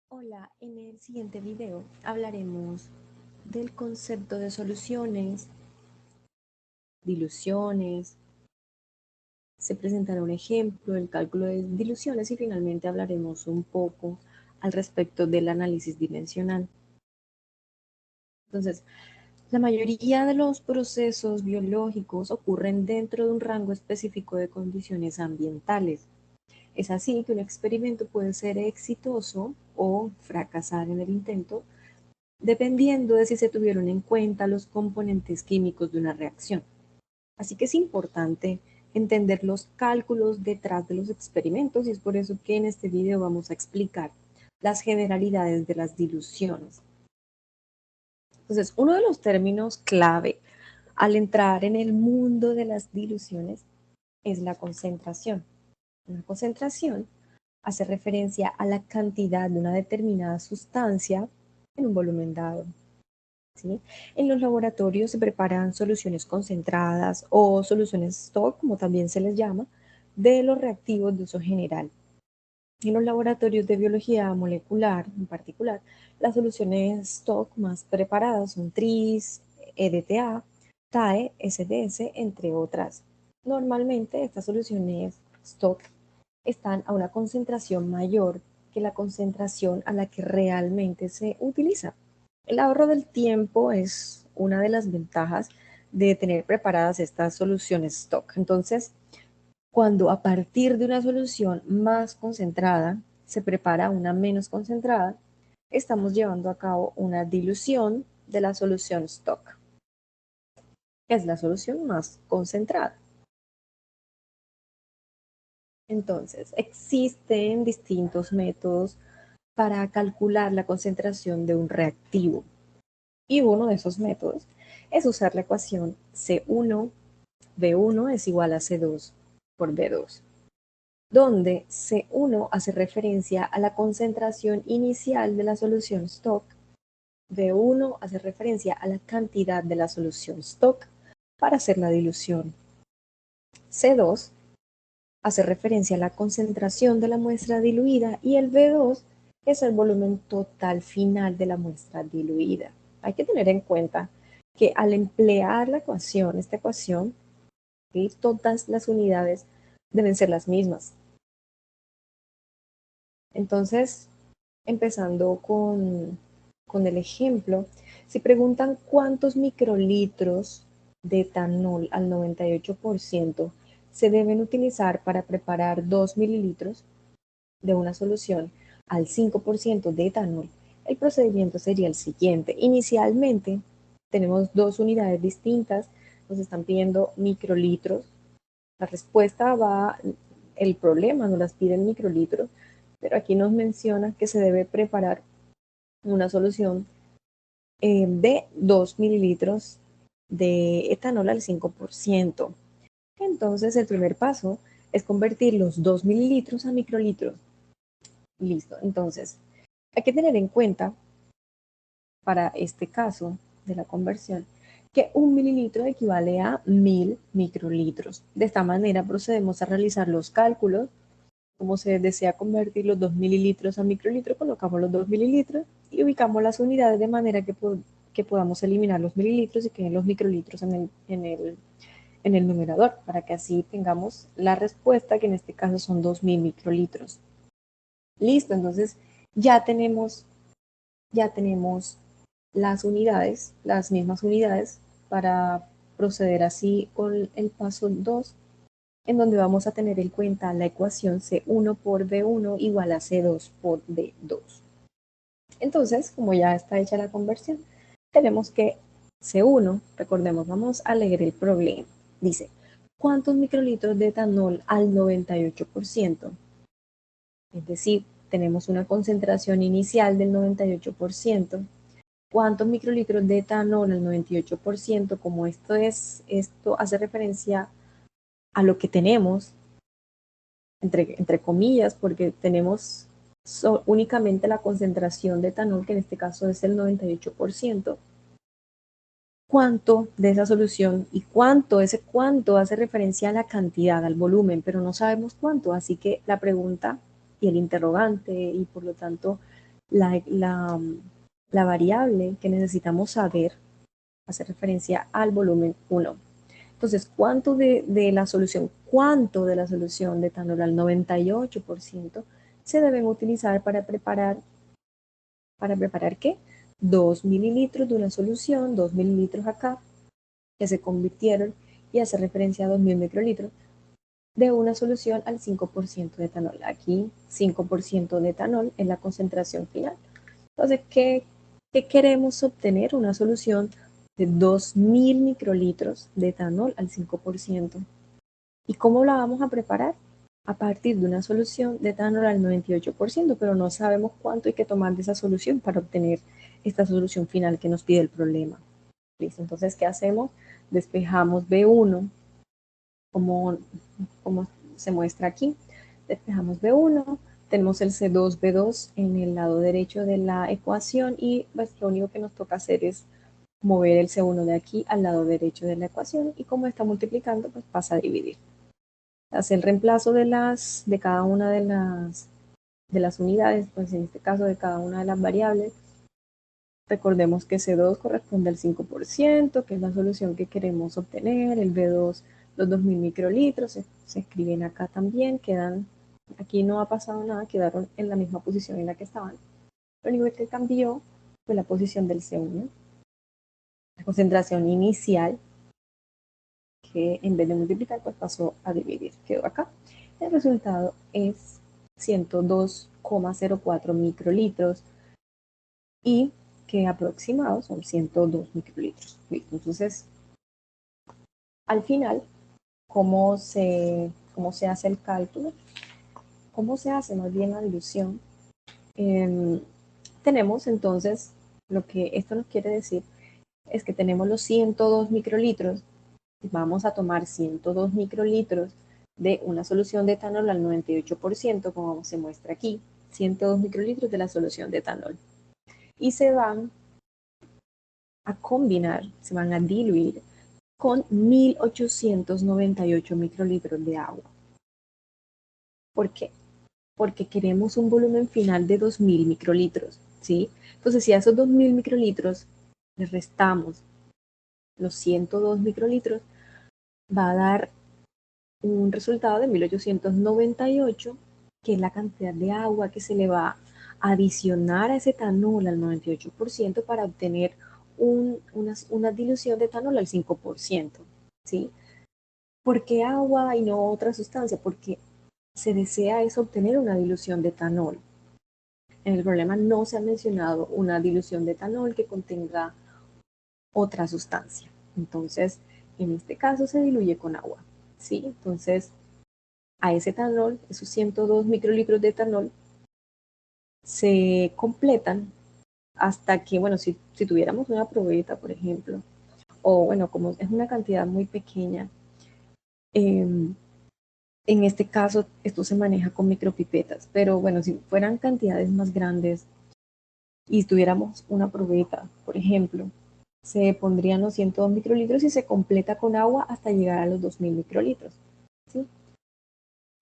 Hola, en el siguiente video hablaremos del concepto de soluciones, diluciones, se presentará un ejemplo del cálculo de diluciones y finalmente hablaremos un poco al respecto del análisis dimensional. Entonces, la mayoría de los procesos biológicos ocurren dentro de un rango específico de condiciones ambientales. Es así que un experimento puede ser exitoso o fracasar en el intento dependiendo de si se tuvieron en cuenta los componentes químicos de una reacción. Así que es importante entender los cálculos detrás de los experimentos y es por eso que en este video vamos a explicar las generalidades de las diluciones. Entonces, uno de los términos clave al entrar en el mundo de las diluciones es la concentración. Una concentración hace referencia a la cantidad de una determinada sustancia en un volumen dado. ¿Sí? En los laboratorios se preparan soluciones concentradas o soluciones stock, como también se les llama, de los reactivos de uso general. En los laboratorios de biología molecular, en particular, las soluciones stock más preparadas son TRIS, EDTA, TAE, SDS, entre otras. Normalmente estas soluciones stock están a una concentración mayor que la concentración a la que realmente se utiliza. El ahorro del tiempo es una de las ventajas de tener preparadas estas soluciones stock. Entonces, cuando a partir de una solución más concentrada se prepara una menos concentrada, estamos llevando a cabo una dilución de la solución stock, que es la solución más concentrada. Entonces, existen distintos métodos para calcular la concentración de un reactivo. Y uno de esos métodos es usar la ecuación C1, B1 es igual a C2 por B2, donde C1 hace referencia a la concentración inicial de la solución stock, B1 hace referencia a la cantidad de la solución stock para hacer la dilución. C2 hace referencia a la concentración de la muestra diluida y el B2 es el volumen total final de la muestra diluida. Hay que tener en cuenta que al emplear la ecuación, esta ecuación, ¿sí? Todas las unidades deben ser las mismas. Entonces, empezando con el ejemplo, si preguntan cuántos microlitros de etanol al 98% se deben utilizar para preparar 2 mililitros de una solución al 5% de etanol, el procedimiento sería el siguiente. Inicialmente tenemos dos unidades distintas, nos están pidiendo microlitros. La respuesta va, el problema nos las pide en microlitros, pero aquí nos menciona que se debe preparar una solución de 2 mililitros de etanol al 5%. Entonces el primer paso es convertir los 2 mililitros a microlitros. Listo, entonces hay que tener en cuenta para este caso de la conversión que 1 mililitro equivale a 1000 microlitros. De esta manera procedemos a realizar los cálculos. Como se desea convertir los 2 mililitros a microlitros, colocamos los 2 mililitros y ubicamos las unidades de manera que podamos eliminar los mililitros y queden los microlitros en el numerador, para que así tengamos la respuesta, que en este caso son 2000 microlitros. Listo, entonces ya tenemos las unidades, las mismas unidades, para proceder así con el paso 2, en donde vamos a tener en cuenta la ecuación C1 por B1 igual a C2 por B2. Entonces, como ya está hecha la conversión, tenemos que C1, recordemos, vamos a leer el problema. Dice, ¿cuántos microlitros de etanol al 98%? Es decir, tenemos una concentración inicial del 98%. ¿Cuántos microlitros de etanol al 98%? Como esto hace referencia a lo que tenemos, entre comillas, porque tenemos únicamente la concentración de etanol, que en este caso es el 98%. ¿Cuánto de esa solución y ese cuánto hace referencia a la cantidad, al volumen, pero no sabemos cuánto? Así que la pregunta y el interrogante y por lo tanto la variable que necesitamos saber hace referencia al volumen 1. Entonces, ¿cuánto de la solución? ¿Cuánto de la solución de etanol al 98% se deben utilizar para preparar qué? 2 mililitros de una solución, 2 mililitros acá, que se convirtieron y hace referencia a 2000 microlitros de una solución al 5% de etanol. Aquí 5% de etanol es la concentración final. Entonces, ¿qué queremos obtener? Una solución de 2000 microlitros de etanol al 5%. ¿Y cómo la vamos a preparar? A partir de una solución de etanol al 98%, pero no sabemos cuánto hay que tomar de esa solución para obtener esta solución final que nos pide el problema. ¿Listo? Entonces, ¿qué hacemos? Despejamos B1, como se muestra aquí. Despejamos B1, tenemos el C2B2 en el lado derecho de la ecuación y pues lo único que nos toca hacer es mover el C1 de aquí al lado derecho de la ecuación y como está multiplicando, pues pasa a dividir. Hace el reemplazo de cada una de las unidades, pues en este caso de cada una de las variables. Recordemos que C2 corresponde al 5%, que es la solución que queremos obtener. El B2, los 2000 microlitros, se escriben acá también, quedan, aquí no ha pasado nada, quedaron en la misma posición en la que estaban. Lo único que cambió fue la posición del C1. La concentración inicial, que en vez de multiplicar, pues pasó a dividir, quedó acá. El resultado es 102,04 microlitros y que aproximados son 102 microlitros. Listo. Entonces, al final, ¿cómo se hace el cálculo? ¿Cómo se hace más bien la dilución? Tenemos entonces, lo que esto nos quiere decir es que tenemos los 102 microlitros, vamos a tomar 102 microlitros de una solución de etanol al 98%, como se muestra aquí, 102 microlitros de la solución de etanol. Y se van a combinar, se van a diluir con 1898 microlitros de agua. ¿Por qué? Porque queremos un volumen final de 2000 microlitros, ¿sí? Entonces, si a esos 2000 microlitros le restamos los 102 microlitros, va a dar un resultado de 1898, que es la cantidad de agua que se le va a adicionar a ese etanol al 98% para obtener una dilución de etanol al 5%, ¿sí? ¿Por qué agua y no otra sustancia? Porque se desea es obtener una dilución de etanol. En el problema no se ha mencionado una dilución de etanol que contenga otra sustancia. Entonces, en este caso se diluye con agua, ¿sí? Entonces, a ese etanol, esos 102 microlitros de etanol, se completan hasta que, bueno, si tuviéramos una probeta, por ejemplo, o bueno, como es una cantidad muy pequeña, en este caso esto se maneja con micropipetas, pero bueno, si fueran cantidades más grandes y tuviéramos una probeta, por ejemplo, se pondrían los 102 microlitros y se completa con agua hasta llegar a los 2000 microlitros, ¿sí?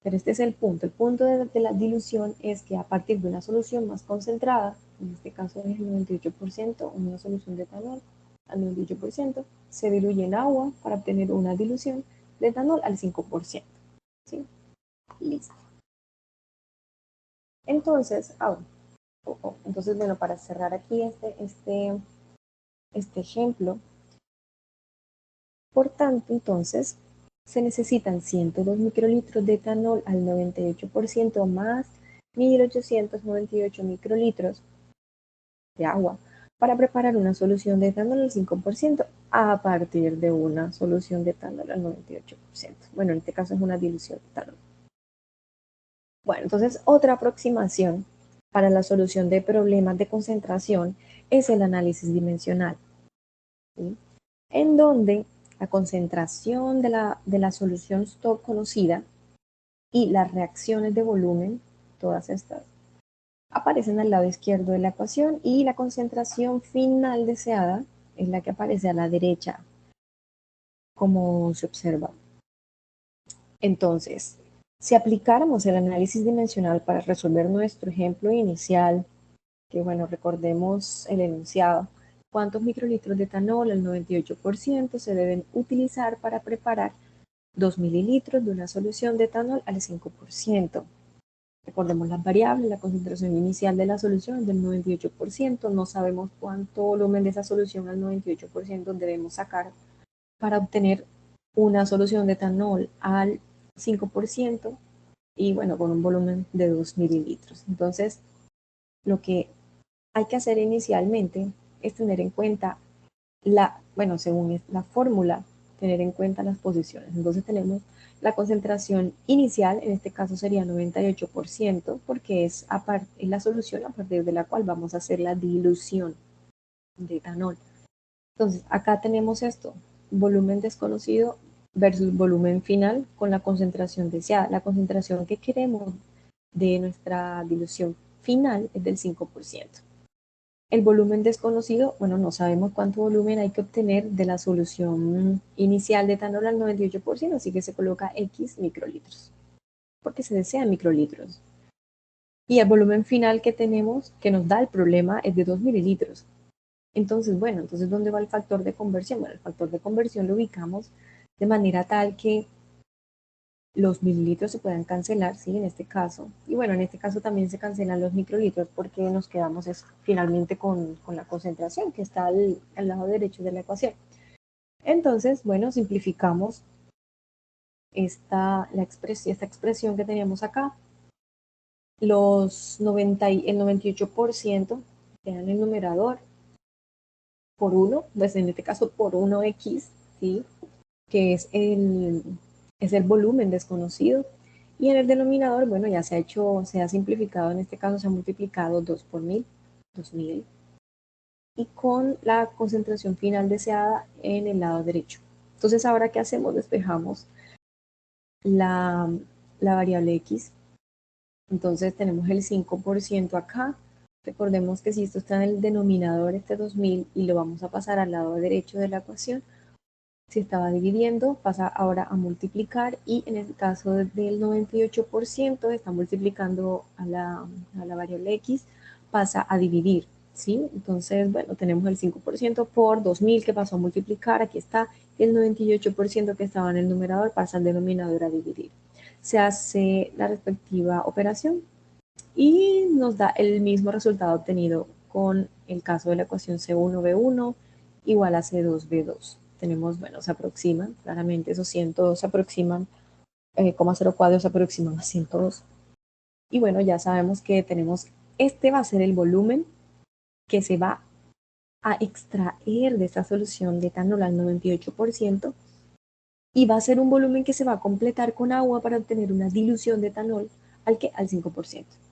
Pero este es el punto. El punto de la dilución es que a partir de una solución más concentrada, en este caso es el 98%, una solución de etanol al 98%, se diluye en agua para obtener una dilución de etanol al 5%. ¿Sí? Listo. Entonces, entonces, bueno, para cerrar aquí este ejemplo, por tanto, entonces, se necesitan 102 microlitros de etanol al 98% más 1898 microlitros de agua para preparar una solución de etanol al 5% a partir de una solución de etanol al 98%. Bueno, en este caso es una dilución de etanol. Bueno, entonces otra aproximación para la solución de problemas de concentración es el análisis dimensional, ¿sí? En donde la concentración de la solución stock conocida y las reacciones de volumen, todas estas, aparecen al lado izquierdo de la ecuación y la concentración final deseada es la que aparece a la derecha, como se observa. Entonces, si aplicáramos el análisis dimensional para resolver nuestro ejemplo inicial, que bueno, recordemos el enunciado. ¿Cuántos microlitros de etanol, el 98%, se deben utilizar para preparar 2 mililitros de una solución de etanol al 5%? Recordemos las variables, la concentración inicial de la solución es del 98%, no sabemos cuánto volumen de esa solución al 98% debemos sacar para obtener una solución de etanol al 5% y bueno, con un volumen de 2 mililitros. Entonces, lo que hay que hacer inicialmente es tener en cuenta bueno, según la fórmula, tener en cuenta las posiciones. Entonces tenemos la concentración inicial, en este caso sería 98%, porque es la solución a partir de la cual vamos a hacer la dilución de etanol. Entonces, acá tenemos esto, volumen desconocido versus volumen final con la concentración deseada. La concentración que queremos de nuestra dilución final es del 5%. El volumen desconocido, bueno, no sabemos cuánto volumen hay que obtener de la solución inicial de etanol al 98%, así que se coloca X microlitros, porque se desean microlitros. Y el volumen final que tenemos, que nos da el problema, es de 2 mililitros. Entonces, bueno, entonces, ¿dónde va el factor de conversión? Bueno, el factor de conversión lo ubicamos de manera tal que los mililitros se puedan cancelar, ¿sí? En este caso. Y bueno, en este caso también se cancelan los microlitros porque nos quedamos finalmente con la concentración que está al lado derecho de la ecuación. Entonces, bueno, simplificamos esta expresión que teníamos acá. El 98% queda en el numerador por 1, pues en este caso por 1x, ¿sí? Que es el volumen desconocido. Y en el denominador, bueno, ya se ha simplificado, en este caso se ha multiplicado 2 por 1000, 2000, y con la concentración final deseada en el lado derecho. Entonces, ahora, ¿qué hacemos? Despejamos la, la variable x. Entonces, tenemos el 5% acá. Recordemos que si esto está en el denominador, este 2000, y lo vamos a pasar al lado derecho de la ecuación, si estaba dividiendo, pasa ahora a multiplicar y en el caso del 98% está multiplicando a la variable x, pasa a dividir, ¿sí? Entonces, bueno, tenemos el 5% por 2000 que pasó a multiplicar, aquí está, el 98% que estaba en el numerador pasa al denominador a dividir. Se hace la respectiva operación y nos da el mismo resultado obtenido con el caso de la ecuación C1V1 igual a C2V2. Tenemos, bueno, se aproximan, claramente esos 102 se aproximan, 0,04 se aproximan a 102. Y bueno, ya sabemos que tenemos, este va a ser el volumen que se va a extraer de esta solución de etanol al 98% y va a ser un volumen que se va a completar con agua para obtener una dilución de etanol al 5%.